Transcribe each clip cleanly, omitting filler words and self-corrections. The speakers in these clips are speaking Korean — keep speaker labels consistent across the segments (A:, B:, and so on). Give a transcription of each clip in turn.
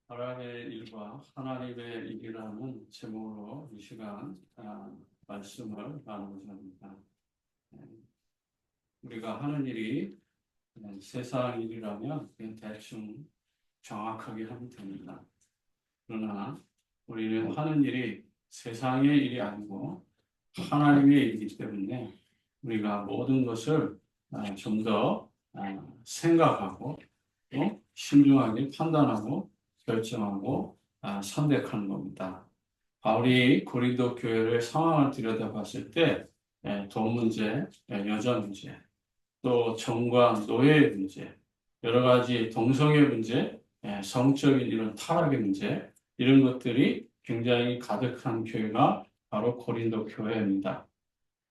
A: 하나님의 일과 하나님의 일이라는 제목으로 이 시간 말씀을 나누고자 합니다. 예, 우리가 하는 일이 세상 일이라면 그냥 대충 정확하게 하면 됩니다. 그러나 우리는 하는 일이 세상의 일이 아니고 하나님의 일이기 때문에 우리가 모든 것을 좀 더 생각하고 또 신중하게 판단하고 결정하고 선택하는 겁니다. 바울이 고린도 교회의 상황을 들여다봤을 때 돈 문제, 여자 문제, 또 정과 노예의 문제, 여러 가지 동성애 문제, 성적인 이런 타락의 문제, 이런 것들이 굉장히 가득한 교회가 바로 고린도 교회입니다.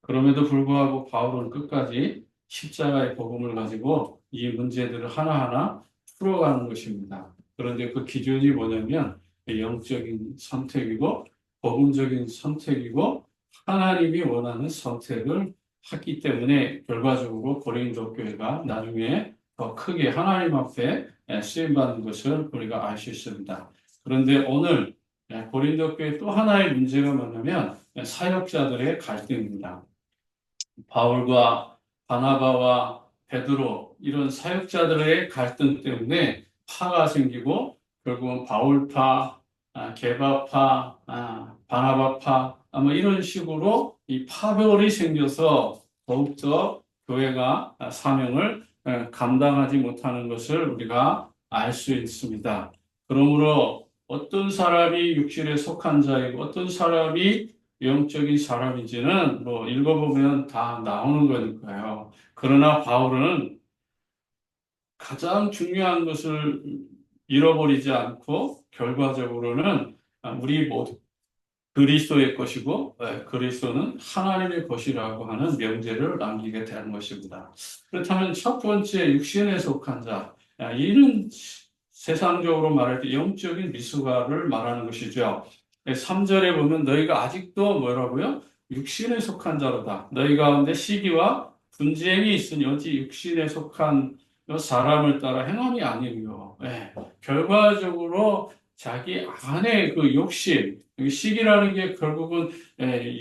A: 그럼에도 불구하고 바울은 끝까지 십자가의 복음을 가지고 이 문제들을 하나하나 풀어가는 것입니다. 그런데 그 기준이 뭐냐면 영적인 선택이고 복음적인 선택이고 하나님이 원하는 선택을 했기 때문에 결과적으로 고린도 교회가 나중에 더 크게 하나님 앞에 쓰임받는 것을 우리가 알 수 있습니다. 그런데 오늘 고린도 교회 또 하나의 문제가 뭐냐면 사역자들의 갈등입니다. 바울과 바나바와 베드로 이런 사역자들의 갈등 때문에 파가 생기고 결국은 바울파, 게바파, 바나바파 뭐 이런 식으로 이 파별이 생겨서 더욱더 교회가 사명을 감당하지 못하는 것을 우리가 알 수 있습니다. 그러므로 어떤 사람이 육신에 속한 자이고 어떤 사람이 영적인 사람인지는 뭐 읽어보면 다 나오는 거니까요. 그러나 바울은 가장 중요한 것을 잃어버리지 않고 결과적으로는 우리 모두 그리스도의 것이고 그리스도는 하나님의 것이라고 하는 명제를 남기게 되는 것입니다. 그렇다면 첫 번째 육신에 속한 자, 이는 세상적으로 말할 때 영적인 미숙아를 말하는 것이죠. 3절에 보면 너희가 아직도 뭐라고요? 육신에 속한 자로다. 너희 가운데 시기와 분쟁이 있으니 어찌 육신에 속한 사람을 따라 행함이 아니요. 결과적으로 자기 안에 그 욕심, 시기라는 게 결국은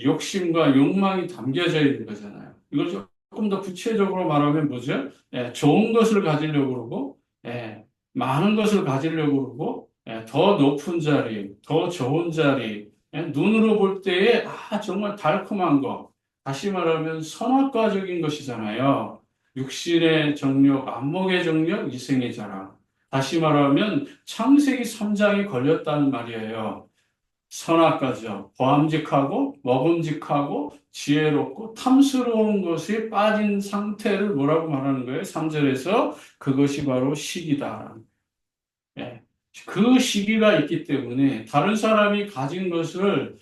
A: 욕심과 욕망이 담겨져 있는 거잖아요. 이걸 조금 더 구체적으로 말하면 뭐죠? 좋은 것을 가지려고 그러고, 많은 것을 가지려고 그러고, 더 높은 자리, 더 좋은 자리, 눈으로 볼 때에 정말 달콤한 거, 다시 말하면 선악과적인 것이잖아요. 육신의 정욕, 안목의 정욕, 이생의 자랑. 다시 말하면 창세기 3장에 걸렸다는 말이에요. 선악과죠. 보암직하고 먹음직하고 지혜롭고 탐스러운 것에 빠진 상태를 뭐라고 말하는 거예요? 3절에서 그것이 바로 시기다. 예. 그 시기가 있기 때문에 다른 사람이 가진 것을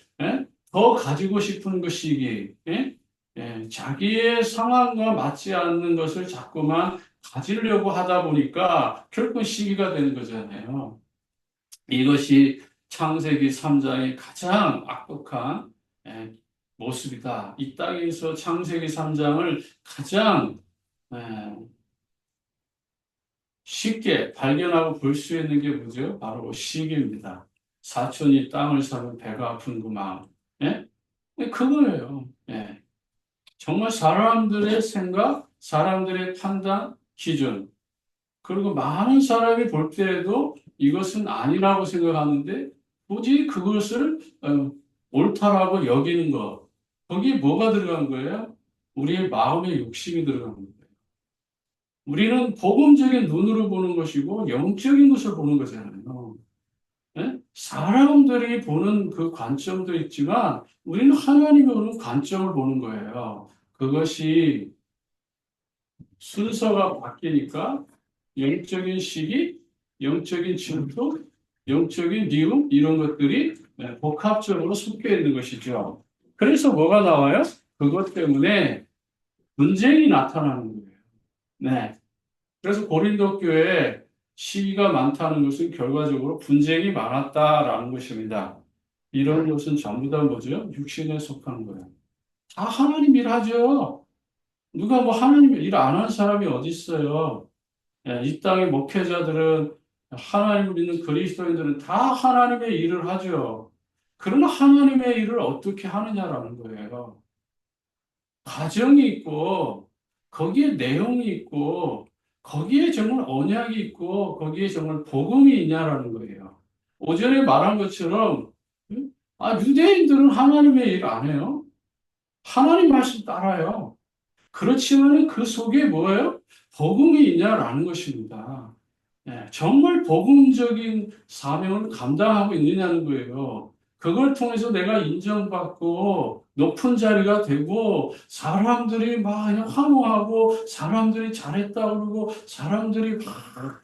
A: 더 가지고 싶은 그 시기, 자기의 상황과 맞지 않는 것을 자꾸만 가지려고 하다 보니까 결국 시기가 되는 거잖아요. 이것이 창세기 3장의 가장 악독한 모습이다. 이 땅에서 창세기 3장을 가장 쉽게 발견하고 볼 수 있는 게 뭐죠? 바로 시기입니다. 사촌이 땅을 사면 배가 아픈 그 마음. 예? 그거예요. 예. 정말 사람들의 생각, 사람들의 판단, 기준, 그리고 많은 사람이 볼 때에도 이것은 아니라고 생각하는데 굳이 그것을 옳다라고 여기는 것. 거기에 뭐가 들어간 거예요? 우리의 마음의 욕심이 들어간 거예요. 우리는 복음적인 눈으로 보는 것이고 영적인 것을 보는 거잖아요. 예? 사람들이 보는 그 관점도 있지만 우리는 하나님이 보는 관점을 보는 거예요. 그것이 순서가 바뀌니까 영적인 시기, 영적인 질투, 영적인 미움 이런 것들이 복합적으로 섞여 있는 것이죠. 그래서 뭐가 나와요? 그것 때문에 분쟁이 나타나는 거예요. 네. 그래서 고린도 교회에 시기가 많다는 것은 결과적으로 분쟁이 많았다라는 것입니다. 이런 것은 전부 다 뭐죠? 육신에 속한 거예요. 다 하나님 일하죠. 누가 뭐 하나님 일 안 하는 사람이 어디 있어요? 이 땅의 목회자들은 하나님을 믿는 그리스도인들은 다 하나님의 일을 하죠. 그러나 하나님의 일을 어떻게 하느냐라는 거예요. 과정이 있고, 거기에 내용이 있고, 거기에 정말 언약이 있고, 거기에 정말 복음이 있냐라는 거예요. 오전에 말한 것처럼, 유대인들은 하나님의 일 안 해요. 하나님 말씀 따라요. 그렇지만 그 속에 뭐예요? 복음이 있냐라는 것입니다. 정말 복음적인 사명을 감당하고 있느냐는 거예요. 그걸 통해서 내가 인정받고 높은 자리가 되고 사람들이 막 그냥 환호하고 사람들이 잘했다 그러고 사람들이 막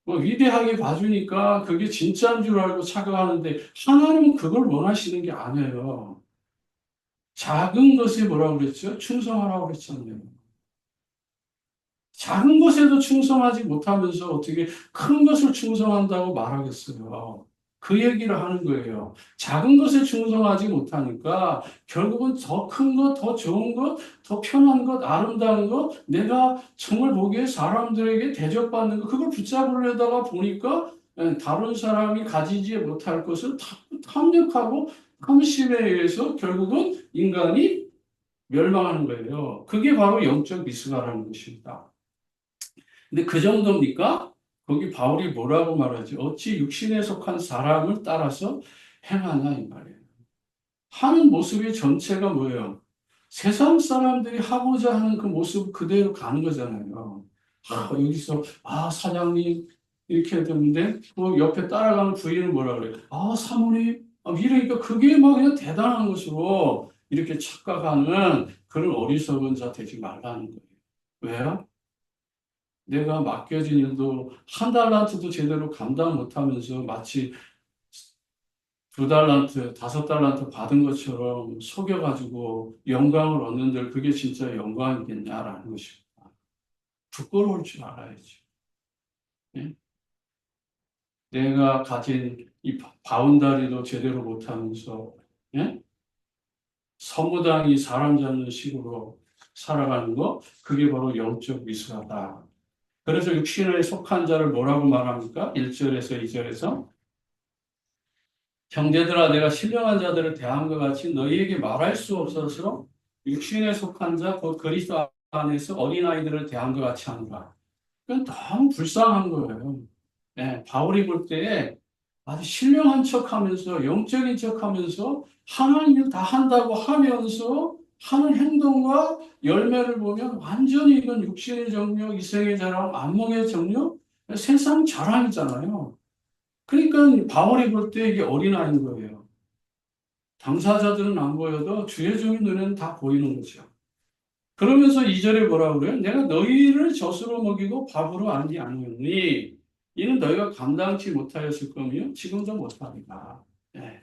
A: 뭐 위대하게 봐주니까 그게 진짜인 줄 알고 착각하는데 하나님은 그걸 원하시는 게 아니에요. 작은 것에 뭐라고 그랬죠? 충성하라고 그랬잖아요. 작은 것에도 충성하지 못하면서 어떻게 큰 것을 충성한다고 말하겠어요. 그 얘기를 하는 거예요. 작은 것에 충성하지 못하니까 결국은 더 큰 것, 더 좋은 것, 더 편한 것, 아름다운 것, 내가 정말 보기에 사람들에게 대접받는 것, 그걸 붙잡으려다가 보니까 다른 사람이 가지지 못할 것을 탐욕하고 탐심에 의해서 결국은 인간이 멸망하는 거예요. 그게 바로 영적 미숙아라는 것입니다. 근데 그 정도입니까? 거기 바울이 뭐라고 말하지? 어찌 육신에 속한 사람을 따라서 행하냐 이 말이에요. 하는 모습의 전체가 뭐예요? 세상 사람들이 하고자 하는 그 모습 그대로 가는 거잖아요. 여기서 사장님 이렇게 됐는데 그 옆에 따라가는 부인은 뭐라 그래요? 사모님 이러니까 그게 막 그냥 대단한 것으로 이렇게 착각하는 그런 어리석은 자 되지 말라는 거예요. 왜요? 내가 맡겨진 일도 한 달란트도 제대로 감당 못하면서 마치 두 달란트, 다섯 달란트 받은 것처럼 속여가지고 영광을 얻는들 그게 진짜 영광이겠냐라는 것입니다. 부끄러울 줄 알아야지. 예? 내가 가진 이 바운다리도 제대로 못하면서 예? 서무당이 사람 잡는 식으로 살아가는 거 그게 바로 영적 미숙하다. 그래서 육신에 속한 자를 뭐라고 말합니까? 1절에서 2절에서 형제들아 내가 신령한 자들을 대한 것 같이 너희에게 말할 수 없어서 육신에 속한 자 곧 그리스도 안에서 어린아이들을 대한 것 같이 하노라. 그건 너무 불쌍한 거예요. 바울이 볼 때에 아주 신령한 척하면서 영적인 척하면서 하나님 일 다 한다고 하면서 하는 행동과 열매를 보면 완전히 이건 육신의 정욕, 이생의 자랑, 안목의 정욕, 세상 자랑이잖아요. 그러니까 바울이 볼 때 이게 어린아이인 거예요. 당사자들은 안 보여도 주의 종의 눈에는 다 보이는 거죠. 그러면서 이절에 뭐라고 그래요? 내가 너희를 젖으로 먹이고 밥으로 안지 아니하니 이는 너희가 감당치 못하였을 거며 지금도 못하리라. 예.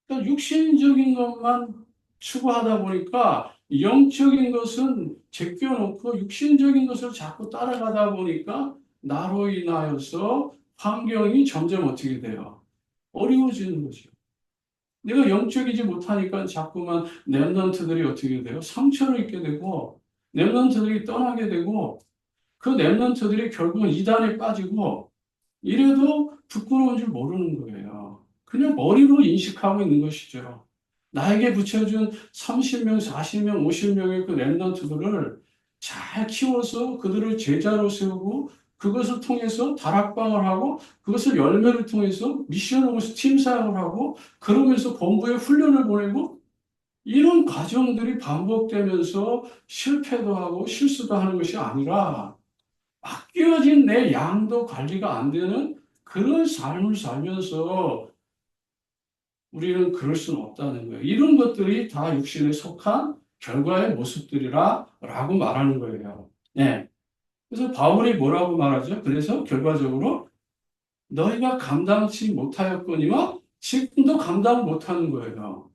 A: 그러니까 육신적인 것만 추구하다 보니까 영적인 것은 제껴놓고 육신적인 것을 자꾸 따라가다 보니까 나로 인하여서 환경이 점점 어떻게 돼요? 어려워지는 거죠. 내가 영적이지 못하니까 자꾸만 랩런트들이 어떻게 돼요? 상처를 입게 되고 랩런트들이 떠나게 되고 그 랩런트들이 결국은 이단에 빠지고 이래도 부끄러운 줄 모르는 거예요. 그냥 머리로 인식하고 있는 것이죠. 나에게 붙여준 30명, 40명, 50명의 그 랩런트들을 잘 키워서 그들을 제자로 세우고 그것을 통해서 다락방을 하고 그것을 열매를 통해서 미션을 통해서 팀 사역을 하고 그러면서 본부에 훈련을 보내고 이런 과정들이 반복되면서 실패도 하고 실수도 하는 것이 아니라 맡겨진 내 양도 관리가 안 되는 그런 삶을 살면서 우리는 그럴 수는 없다는 거예요. 이런 것들이 다 육신에 속한 결과의 모습들이라고 말하는 거예요. 네. 그래서 바울이 뭐라고 말하죠? 그래서 결과적으로 너희가 감당치 못하였거니와 지금도 감당 못하는 거예요.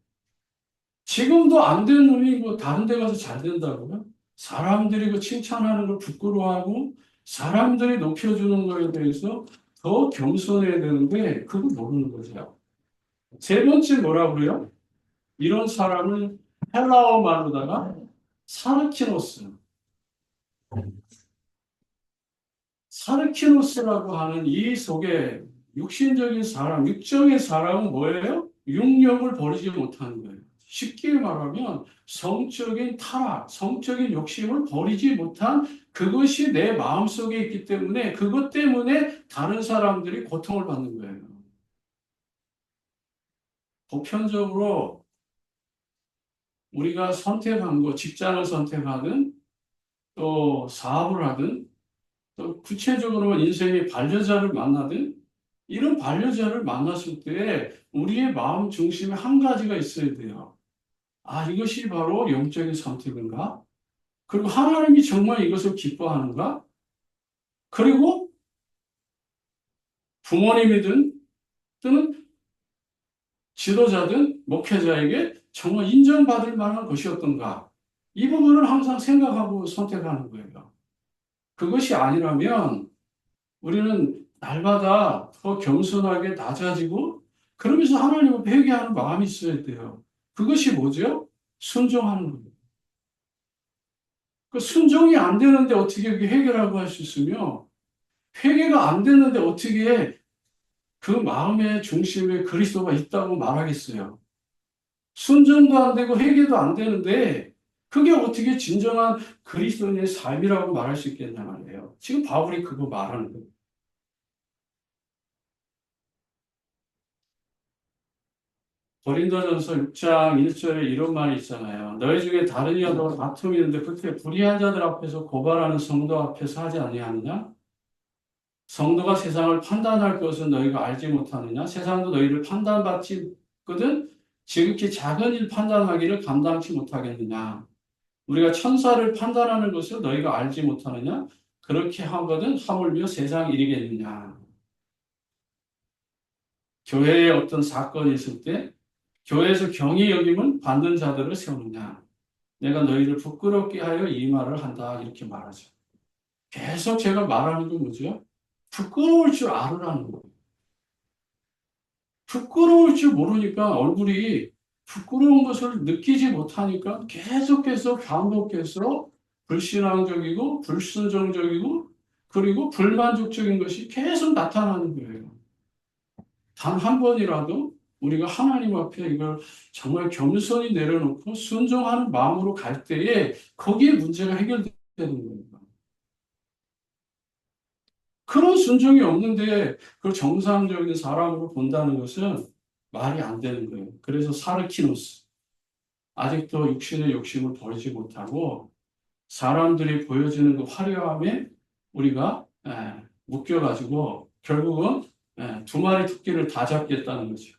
A: 지금도 안 된 놈이 뭐 다른 데 가서 잘 된다고요? 사람들이 그 칭찬하는 걸 부끄러워하고 사람들이 높여주는 거에 대해서 더 겸손해야 되는데 그걸 모르는 거죠. 세 번째 뭐라고 그래요? 이런 사람을 헬라어 말로다가 사르키노스, 사르키노스라고 하는 이 속에 육신적인 사람, 육정의 사람은 뭐예요? 육력을 버리지 못하는 거예요. 쉽게 말하면 성적인 타락, 성적인 욕심을 버리지 못한 그것이 내 마음속에 있기 때문에 그것 때문에 다른 사람들이 고통을 받는 거예요. 보편적으로 우리가 선택한 거, 직장을 선택하든 또 사업을 하든 또 구체적으로 인생의 반려자를 만나든 이런 반려자를 만났을 때 우리의 마음 중심에 한 가지가 있어야 돼요. 아, 이것이 바로 영적인 선택인가? 그리고 하나님이 정말 이것을 기뻐하는가? 그리고 부모님이든 또는 지도자든 목회자에게 정말 인정받을 만한 것이 어떤가? 이 부분을 항상 생각하고 선택하는 거예요. 그것이 아니라면 우리는 날마다 더 겸손하게 낮아지고 그러면서 하나님을 회개하는 마음이 있어야 돼요. 그것이 뭐죠? 순종하는 거예요. 그 순종이 안 되는데 어떻게 그게 회개라고 할 수 있으며 회개가 안 되는데 어떻게 그 마음의 중심에 그리스도가 있다고 말하겠어요. 순종도 안 되고 회개도 안 되는데 그게 어떻게 진정한 그리스도인의 삶이라고 말할 수 있겠냐 말이에요. 지금 바울이 그거 말하는 거예요. 고린도전서 6장 1절에 이런 말이 있잖아요. 너희 중에 다른 이와도 다툼이 있는데 그렇게 불의한 자들 앞에서 고발하는 성도 앞에서 하지 아니하느냐? 성도가 세상을 판단할 것은 너희가 알지 못하느냐? 세상도 너희를 판단받지 거든 지극히 작은 일 판단하기를 감당치 못하겠느냐? 우리가 천사를 판단하는 것을 너희가 알지 못하느냐? 그렇게 하거든 하물며 세상 일이겠느냐? 교회에 어떤 사건이 있을 때 교회에서 경히 여김을 받는 자들을 세우느냐? 내가 너희를 부끄럽게 하여 이 말을 한다. 이렇게 말하죠. 계속 제가 말하는 건 뭐죠? 부끄러울 줄 알으라는 거예요. 부끄러울 줄 모르니까 얼굴이 부끄러운 것을 느끼지 못하니까 계속해서 반복해서 불신앙적이고 불순종적이고 그리고 불만족적인 것이 계속 나타나는 거예요. 단 한 번이라도 우리가 하나님 앞에 이걸 정말 겸손히 내려놓고 순종하는 마음으로 갈 때에 거기에 문제가 해결되는 거예요. 그런 순종이 없는데 그걸 정상적인 사람으로 본다는 것은 말이 안 되는 거예요. 그래서 사르키노스. 아직도 육신의 욕심을 버리지 못하고 사람들이 보여주는 그 화려함에 우리가 묶여가지고 결국은 두 마리 토끼를 다 잡겠다는 거죠.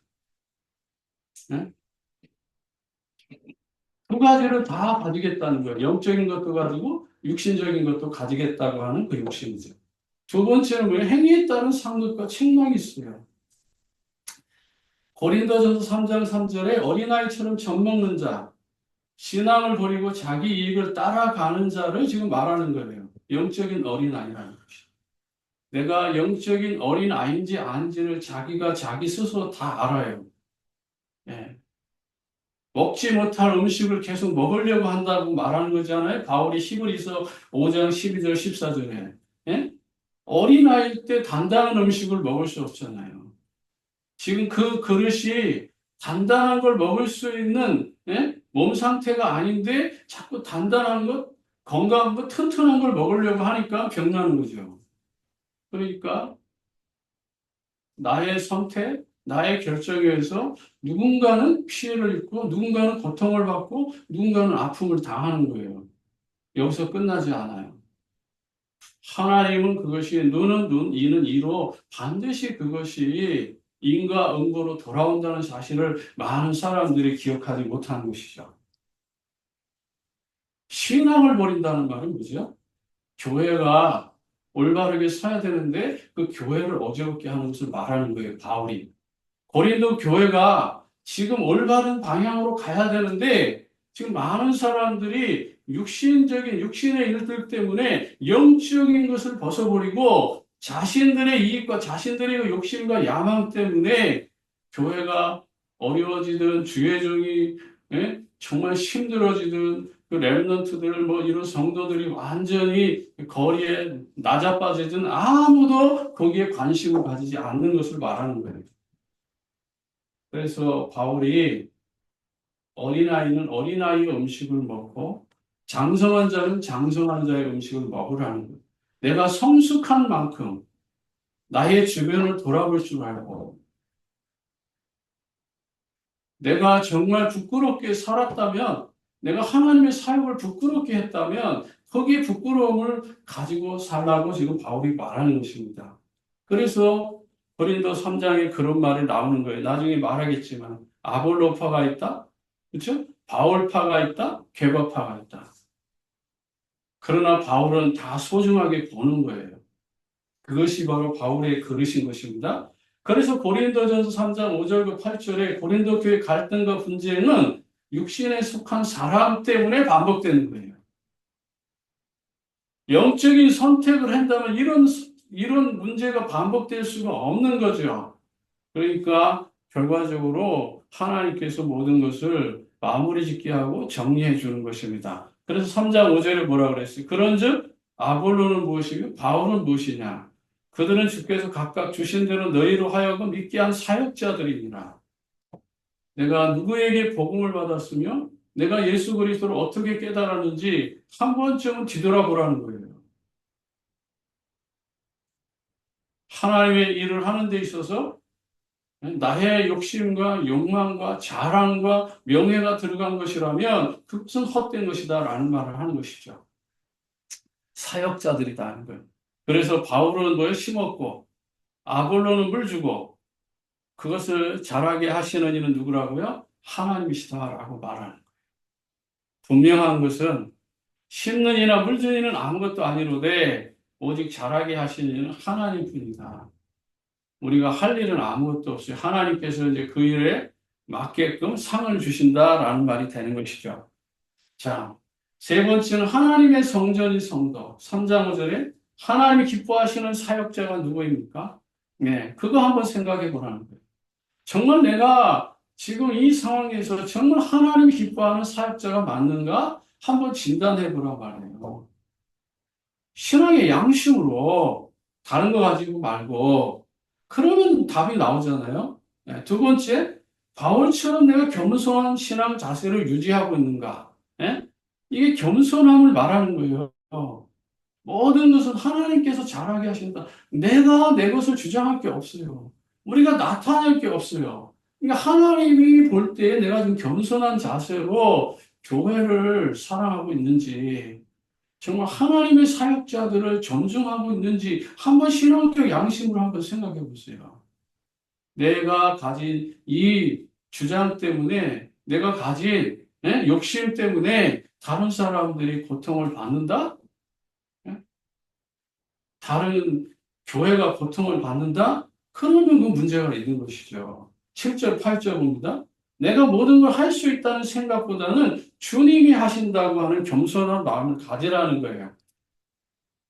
A: 예? 두 가지를 다 가지겠다는 거예요. 영적인 것도 가지고 육신적인 것도 가지겠다고 하는 그 욕심이죠. 두 번째는 뭐예요? 행위에 따른 상급과 책망이 있어요. 고린도전서 3장 3절에 어린아이처럼 젖먹는 자, 신앙을 버리고 자기 이익을 따라가는 자를 지금 말하는 거예요. 영적인 어린아이라는 것이. 내가 영적인 어린아이인지 아닌지를 자기가 자기 스스로 다 알아요. 예. 먹지 못할 음식을 계속 먹으려고 한다고 말하는 거잖아요. 바울이 히브리서 5장 12절 14절에. 예? 어린아이일 때 단단한 음식을 먹을 수 없잖아요. 지금 그 그릇이 단단한 걸 먹을 수 있는 몸 상태가 아닌데 자꾸 단단한 것, 건강한 것, 튼튼한 걸 먹으려고 하니까 병나는 거죠. 그러니까 나의 선택, 나의 결정에 의해서 누군가는 피해를 입고 누군가는 고통을 받고 누군가는 아픔을 당하는 거예요. 여기서 끝나지 않아요. 하나님은 그것이 눈은 눈, 이는 이로 반드시 그것이 인과 응고로 돌아온다는 사실을 많은 사람들이 기억하지 못하는 것이죠. 신앙을 버린다는 말은 뭐죠? 교회가 올바르게 서야 되는데 그 교회를 어지럽게 하는 것을 말하는 거예요, 바울이. 고린도 교회가 지금 올바른 방향으로 가야 되는데 지금 많은 사람들이 육신의 일들 때문에 영적인 것을 벗어버리고 자신들의 이익과 자신들의 욕심과 야망 때문에 교회가 어려워지든 주의 종이 정말 힘들어지는 그 렘넌트들 뭐 이런 성도들이 완전히 거리에 나자빠지든 아무도 거기에 관심을 가지지 않는 것을 말하는 거예요. 그래서 바울이 어린아이는 어린아이의 음식을 먹고 장성한 자는 장성한 자의 음식을 먹으라는 거예요. 내가 성숙한 만큼 나의 주변을 돌아볼 줄 알고 내가 정말 부끄럽게 살았다면 내가 하나님의 사역을 부끄럽게 했다면 거기에 부끄러움을 가지고 살라고 지금 바울이 말하는 것입니다. 그래서 고린도 3장에 그런 말이 나오는 거예요. 나중에 말하겠지만 아볼로파가 있다. 그렇죠? 바울파가 있다. 게바파가 있다. 그러나 바울은 다 소중하게 보는 거예요. 그것이 바로 바울의 그릇인 것입니다. 그래서 고린도전서 3장 5절과 8절에 고린도 교회 갈등과 분쟁은 육신에 속한 사람 때문에 반복되는 거예요. 영적인 선택을 한다면 이런 문제가 반복될 수가 없는 거죠. 그러니까 결과적으로 하나님께서 모든 것을 마무리 짓게 하고 정리해 주는 것입니다. 그래서 3장 5절에 뭐라 그랬어요? 그런즉 아볼로는 무엇이고 바울은 무엇이냐? 그들은 주께서 각각 주신 대로 너희로 하여금 믿게 한 사역자들이니라. 내가 누구에게 복음을 받았으며 내가 예수 그리스도를 어떻게 깨달았는지 한 번쯤은 뒤돌아보라는 거예요. 하나님의 일을 하는 데 있어서 나의 욕심과 욕망과 자랑과 명예가 들어간 것이라면 그것은 헛된 것이다라는 말을 하는 것이죠. 사역자들이다 하는 거예요. 그래서 바울은 뭘 심었고 아볼로는 물 주고 그것을 자라게 하시는 이는 누구라고요? 하나님이시다라고 말하는 거예요. 분명한 것은 심는 이나 물 주는 이는 아무것도 아니로되 오직 자라게 하시는 이는 하나님뿐이다. 우리가 할 일은 아무것도 없어요. 하나님께서 이제 그 일에 맞게끔 상을 주신다라는 말이 되는 것이죠. 자, 세 번째는 하나님의 성전인 성도. 3장 5절에 하나님이 기뻐하시는 사역자가 누구입니까? 네, 그거 한번 생각해 보라는 거예요. 정말 내가 지금 이 상황에서 정말 하나님이 기뻐하는 사역자가 맞는가? 한번 진단해 보란 말이에요. 신앙의 양심으로 다른 거 가지고 말고 그러면 답이 나오잖아요. 네, 두 번째, 바울처럼 내가 겸손한 신앙 자세를 유지하고 있는가? 예? 이게 겸손함을 말하는 거예요. 모든 것은 하나님께서 잘하게 하신다. 내가 내 것을 주장할 게 없어요. 우리가 나타낼 게 없어요. 그러니까 하나님이 볼 때 내가 좀 겸손한 자세로 교회를 사랑하고 있는지, 정말 하나님의 사역자들을 존중하고 있는지 한번 신앙적 양심으로 한번 생각해 보세요. 내가 가진 이 주장 때문에, 내가 가진 욕심 때문에 다른 사람들이 고통을 받는다? 예? 다른 교회가 고통을 받는다? 그러면 그 문제가 있는 것이죠. 7절, 8절 봅니다. 내가 모든 걸 할 수 있다는 생각보다는 주님이 하신다고 하는 겸손한 마음을 가지라는 거예요.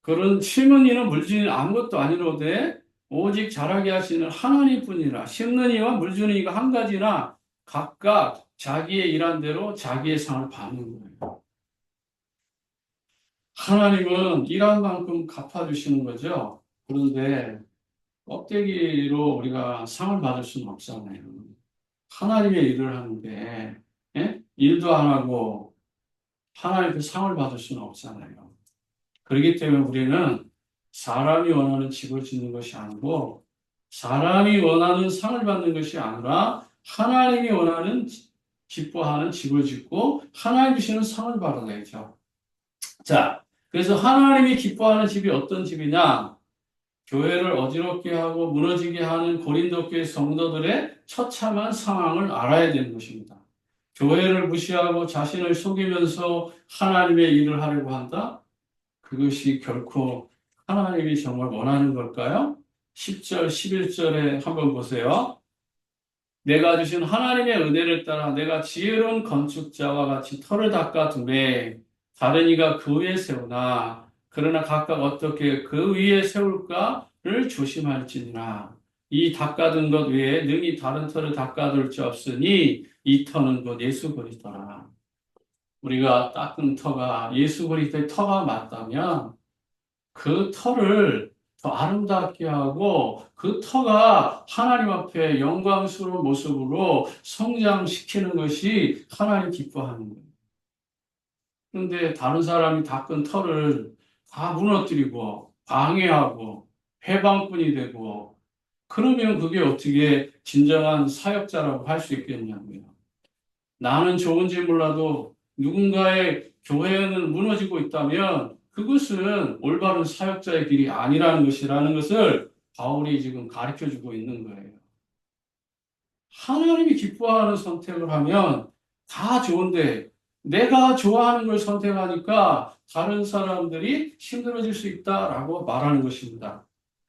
A: 그런 심은 이는 물주는 아무것도 아니로되 오직 자라게 하시는 하나님뿐이라. 심는 이와 물주는 이가 한 가지나 각각 자기의 일한 대로 자기의 상을 받는 거예요. 하나님은 일한 만큼 갚아주시는 거죠. 그런데 껍데기로 우리가 상을 받을 수는 없잖아요. 하나님의 일을 하는데 일도 안 하고 하나님께 상을 받을 수는 없잖아요. 그렇기 때문에 우리는 사람이 원하는 집을 짓는 것이 아니고 사람이 원하는 상을 받는 것이 아니라 하나님이 원하는 기뻐하는 집을 짓고 하나님 주시는 상을 받아야죠. 자, 그래서 하나님이 기뻐하는 집이 어떤 집이냐? 교회를 어지럽게 하고 무너지게 하는 고린도 교회 성도들의 처참한 상황을 알아야 되는 것입니다. 교회를 무시하고 자신을 속이면서 하나님의 일을 하려고 한다? 그것이 결코 하나님이 정말 원하는 걸까요? 10절, 11절에 한번 보세요. 내가 주신 하나님의 은혜를 따라 내가 지혜로운 건축자와 같이 터를 닦아두매 다른 이가 그 위에 세우나 그러나 각각 어떻게 그 위에 세울까를 조심할지니라. 이 닦아둔 것 외에 능히 다른 터를 닦아둘 수 없으니 이 터는 곧 예수 그리스도라. 우리가 닦은 터가 예수 그리스도의 터가 맞다면 그 터를 더 아름답게 하고 그 터가 하나님 앞에 영광스러운 모습으로 성장시키는 것이 하나님 기뻐하는 거예요. 그런데 다른 사람이 닦은 터를 다 무너뜨리고 방해하고 해방꾼이 되고 그러면 그게 어떻게 진정한 사역자라고 할 수 있겠냐고요. 나는 좋은지 몰라도 누군가의 교회는 무너지고 있다면 그것은 올바른 사역자의 길이 아니라는 것이라는 것을 바울이 지금 가르쳐 주고 있는 거예요. 하나님이 기뻐하는 선택을 하면 다 좋은데 내가 좋아하는 걸 선택하니까 다른 사람들이 힘들어질 수 있다라고 말하는 것입니다.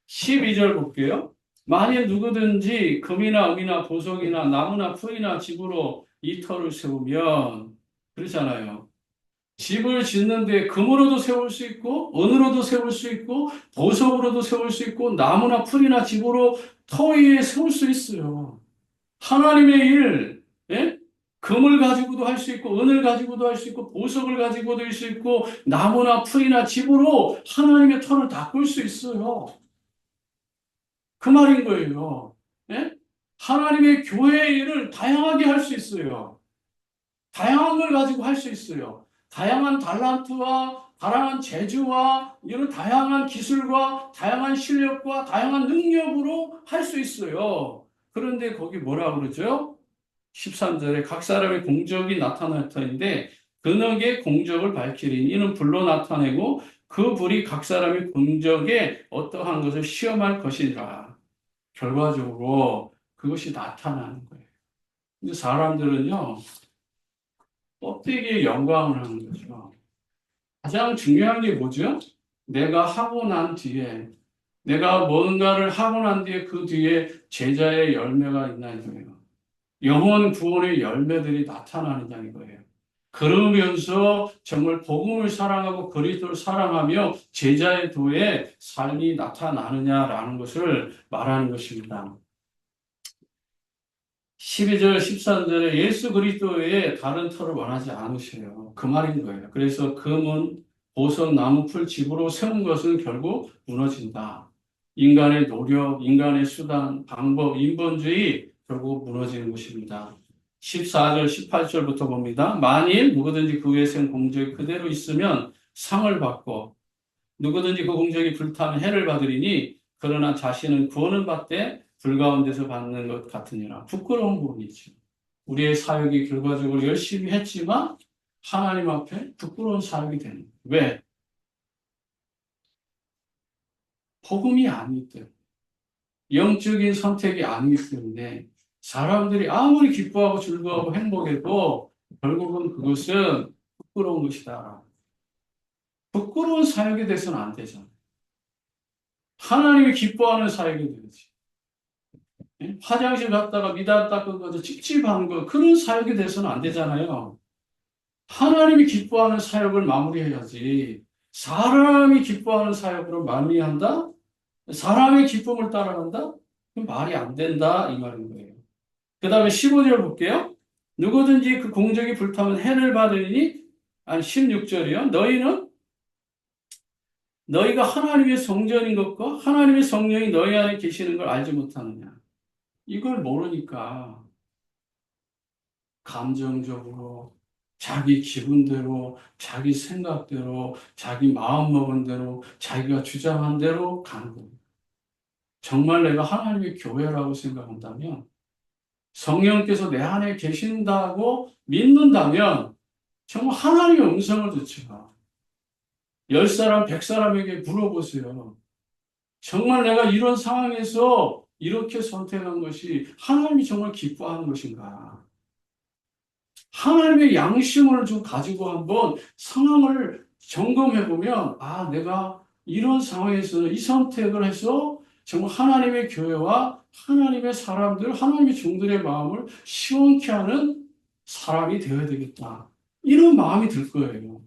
A: 12절 볼게요. 만일 누구든지 금이나 은이나 보석이나 나무나 풀이나 집으로 이 터를 세우면 그렇잖아요. 집을 짓는데 금으로도 세울 수 있고 은으로도 세울 수 있고 보석으로도 세울 수 있고 나무나 풀이나 집으로 터 위에 세울 수 있어요. 하나님의 일, 예? 금을 가지고도 할 수 있고, 은을 가지고도 할 수 있고, 보석을 가지고도 할 수 있고, 나무나 풀이나 집으로 하나님의 터를 닦을 수 있어요. 그 말인 거예요. 예? 하나님의 교회의 일을 다양하게 할 수 있어요. 다양한 걸 가지고 할 수 있어요. 다양한 달란트와 다양한 재주와 이런 다양한 기술과 다양한 실력과 다양한 능력으로 할 수 있어요. 그런데 거기 뭐라 그러죠? 13절에 각 사람의 공적이 나타날 터인데 그너의 공적을 밝히리니 이는 불로 나타내고 그 불이 각 사람의 공적에 어떠한 것을 시험할 것이니라. 결과적으로 그것이 나타나는 거예요. 근데 사람들은요, 껍데기에 영광을 하는 거죠. 가장 중요한 게 뭐죠? 내가 하고 난 뒤에, 내가 뭔가를 하고 난 뒤에 그 뒤에 제자의 열매가 있나는 거예요. 영혼 구원의 열매들이 나타나는다는 거예요. 그러면서 정말 복음을 사랑하고 그리스도를 사랑하며 제자의 도에 삶이 나타나느냐라는 것을 말하는 것입니다. 12절, 13절에 예수 그리스도의 다른 터를 원하지 않으셔요. 그 말인 거예요. 그래서 금은 보석, 나무, 풀, 집으로 세운 것은 결국 무너진다. 인간의 노력, 인간의 수단, 방법, 인본주의 결국 무너지는 것입니다. 14절, 18절부터 봅니다. 만일 누구든지 그 위에 세운 공적이 그대로 있으면 상을 받고 누구든지 그 공적이 불타면 해를 받으리니 그러나 자신은 구원을 받되 불가운데서 받는 것 같으니라. 부끄러운 부분이죠. 우리의 사역이 결과적으로 열심히 했지만 하나님 앞에 부끄러운 사역이 되는 거예요. 왜? 복음이 아니기 때문에. 영적인 선택이 아니기 때문에 사람들이 아무리 기뻐하고 즐거워하고 행복해도 결국은 그것은 부끄러운 것이다. 부끄러운 사역이 돼서는 안 되잖아요. 하나님이 기뻐하는 사역이 되지. 화장실 갔다가 미닫 닦은 거, 찝찝한 거, 그런 사역이 돼서는 안 되잖아요. 하나님이 기뻐하는 사역을 마무리해야지. 사람이 기뻐하는 사역으로 마무리한다? 사람의 기쁨을 따라간다? 그럼 말이 안 된다, 이 말인 거예요. 그 다음에 15절 볼게요. 누구든지 그 공적이 불타면 해를 받으니, 아니, 16절이요. 너희가 하나님의 성전인 것과 하나님의 성령이 너희 안에 계시는 걸 알지 못하느냐. 이걸 모르니까 감정적으로 자기 기분대로 자기 생각대로 자기 마음먹은 대로 자기가 주장한 대로 가는 겁니다. 정말 내가 하나님의 교회라고 생각한다면 성령께서 내 안에 계신다고 믿는다면 정말 하나님의 음성을 듣죠. 10사람, 100사람에게 물어보세요. 정말 내가 이런 상황에서 이렇게 선택한 것이 하나님이 정말 기뻐하는 것인가? 하나님의 양심을 좀 가지고 한번 상황을 점검해 보면, 아, 내가 이런 상황에서 이 선택을 해서 정말 하나님의 교회와 하나님의 사람들, 하나님의 종들의 마음을 시원케 하는 사람이 되어야 되겠다. 이런 마음이 들 거예요.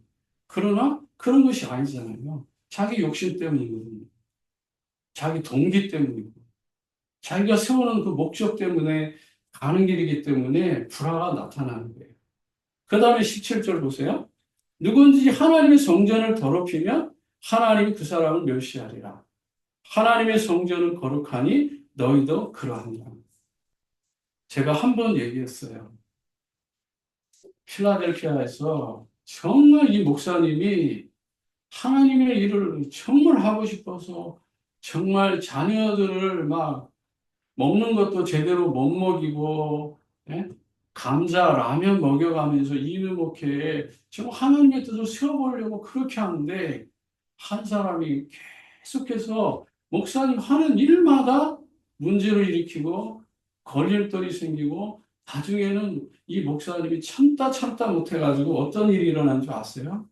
A: 그러나 그런 것이 아니잖아요. 자기 욕심 때문이거든요. 자기 동기 때문이고, 자기가 세우는 그 목적 때문에 가는 길이기 때문에 불화가 나타나는 거예요. 그 다음에 17절 보세요. 누구든지 하나님의 성전을 더럽히면 하나님이 그 사람을 멸시하리라. 하나님의 성전은 거룩하니 너희도 그러하니라. 제가 한 번 얘기했어요. 필라델피아에서 정말 이 목사님이 하나님의 일을 정말 하고 싶어서 정말 자녀들을 막 먹는 것도 제대로 못 먹이고, 예? 감자, 라면 먹여가면서 이누목회에 지금 하나님의 뜻을 세워보려고 그렇게 하는데, 한 사람이 계속해서 목사님 하는 일마다 문제를 일으키고, 걸림돌이 생기고, 나중에는 이 목사님이 참다 못해가지고 어떤 일이 일어난 줄 아세요?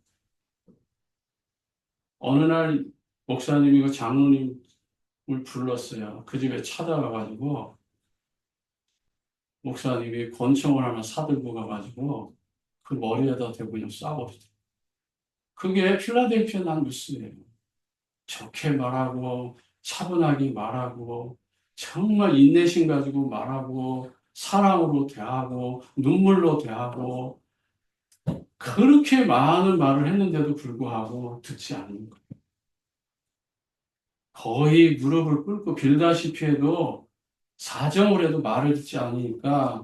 A: 어느 날 목사님이 그 장로님을 불렀어요. 그 집에 찾아가가지고, 목사님이 권총을 하나 사들고 가가지고 그 머리에다 대고 그냥 쏴버리더라고요. 그게 필라델피아 난 뉴스예요. 좋게 말하고 차분하게 말하고 정말 인내심 가지고 말하고 사랑으로 대하고 눈물로 대하고 그렇게 많은 말을 했는데도 불구하고 듣지 않는 거예요. 거의 무릎을 꿇고 빌다시피 해도 사정을 해도 말을 듣지 않으니까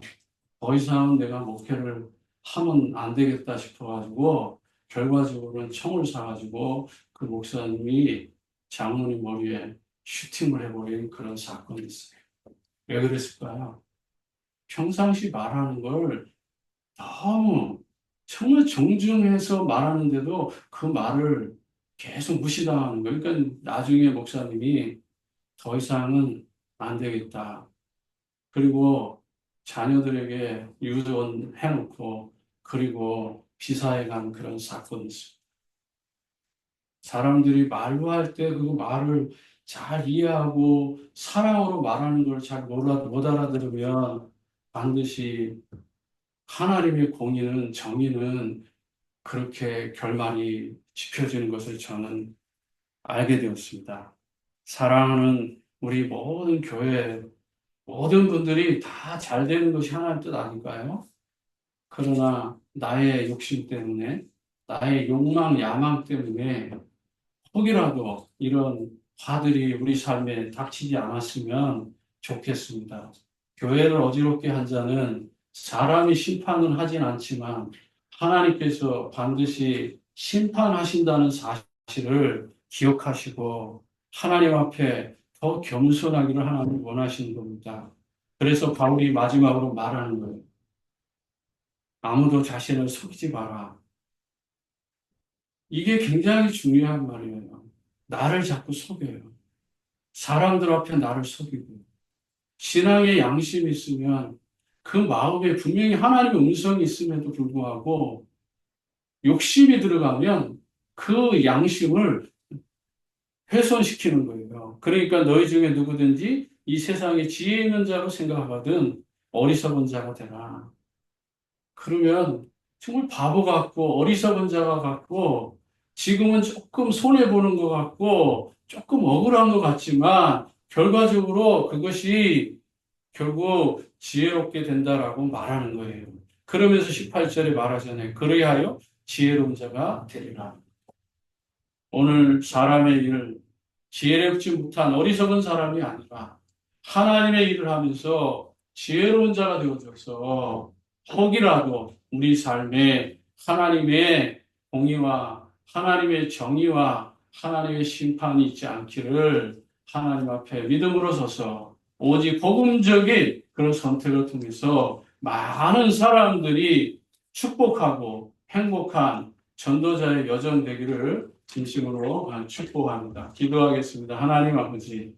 A: 더 이상 내가 목회를 하면 안 되겠다 싶어가지고 결과적으로는 총을 사가지고 그 목사님이 장로님 머리에 슈팅을 해버린 그런 사건이 있어요. 왜 그랬을까요? 평상시 말하는 걸 너무 정말 정중해서 말하는데도 그 말을 계속 무시당하는 거예요. 그러니까 나중에 목사님이 더 이상은 안 되겠다. 그리고 자녀들에게 유언해놓고 그리고 비사해 간 그런 사건이 있습니다. 사람들이 말로 할 때 그 말을 잘 이해하고 사랑으로 말하는 걸 잘 못 알아들으면 반드시 하나님의 공의는 정의는 그렇게 결말이 지켜지는 것을 저는 알게 되었습니다. 사랑하는 우리 모든 교회 모든 분들이 다 잘 되는 것이 하나님 뜻 아닐까요? 그러나 나의 욕심 때문에, 나의 욕망, 야망 때문에 혹이라도 이런 화들이 우리 삶에 닥치지 않았으면 좋겠습니다. 교회를 어지럽게 한 자는 사람이 심판은 하진 않지만 하나님께서 반드시 심판하신다는 사실을 기억하시고 하나님 앞에 더 겸손하기를 하나님 원하시는 겁니다. 그래서 바울이 마지막으로 말하는 거예요. 아무도 자신을 속이지 마라. 이게 굉장히 중요한 말이에요. 나를 자꾸 속여요. 사람들 앞에 나를 속이고. 신앙의 양심이 있으면 그 마음에 분명히 하나님의 음성이 있음에도 불구하고 욕심이 들어가면 그 양심을 훼손시키는 거예요. 그러니까 너희 중에 누구든지 이 세상에 지혜 있는 자로 생각하거든 어리석은 자가 되라. 그러면 정말 바보 같고 어리석은 자가 같고 지금은 조금 손해보는 것 같고 조금 억울한 것 같지만 결과적으로 그것이 결국 지혜롭게 된다라고 말하는 거예요. 그러면서 18절에 말하잖아요. 그리하여 지혜로운 자가 되리라. 오늘 사람의 일을 지혜롭지 못한 어리석은 사람이 아니라 하나님의 일을 하면서 지혜로운 자가 되어져서 혹이라도 우리 삶에 하나님의 공의와 하나님의 정의와 하나님의 심판이 있지 않기를 하나님 앞에 믿음으로 서서 오직 복음적인 그런 선택을 통해서 많은 사람들이 축복하고 행복한 전도자의 여정 되기를 진심으로 축복합니다. 기도하겠습니다. 하나님 아버지,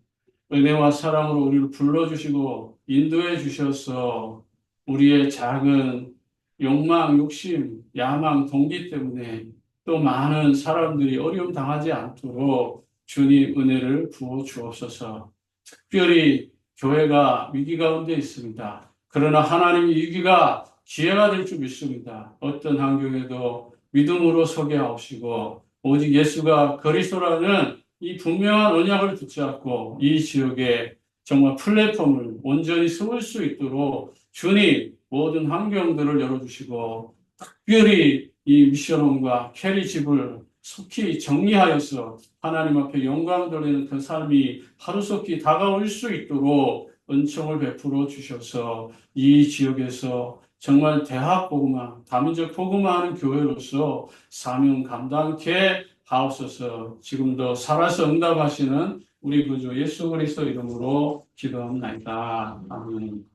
A: 은혜와 사랑으로 우리를 불러주시고 인도해 주셔서 우리의 작은 욕망, 욕심, 야망, 동기 때문에 또 많은 사람들이 어려움 당하지 않도록 주님 은혜를 부어 주옵소서. 특별히 교회가 위기 가운데 있습니다. 그러나 하나님의 위기가 기회가 될 줄 믿습니다. 어떤 환경에도 믿음으로 서게 하옵시고 오직 예수가 그리스도라는 이 분명한 언약을 붙잡고 이 지역에 정말 플랫폼을 온전히 세울 수 있도록 주님 모든 환경들을 열어주시고 특별히 이 미션홈과 캐리 집을 속히 정리하여서 하나님 앞에 영광 돌리는 그 삶이 하루속히 다가올 수 있도록 은총을 베풀어 주셔서 이 지역에서 정말 대학 복음화, 다민족 복음화하는 교회로서 사명 감당케 하옵소서. 지금도 살아서 응답하시는 우리 구주 예수 그리스도 이름으로 기도합니다. 아멘.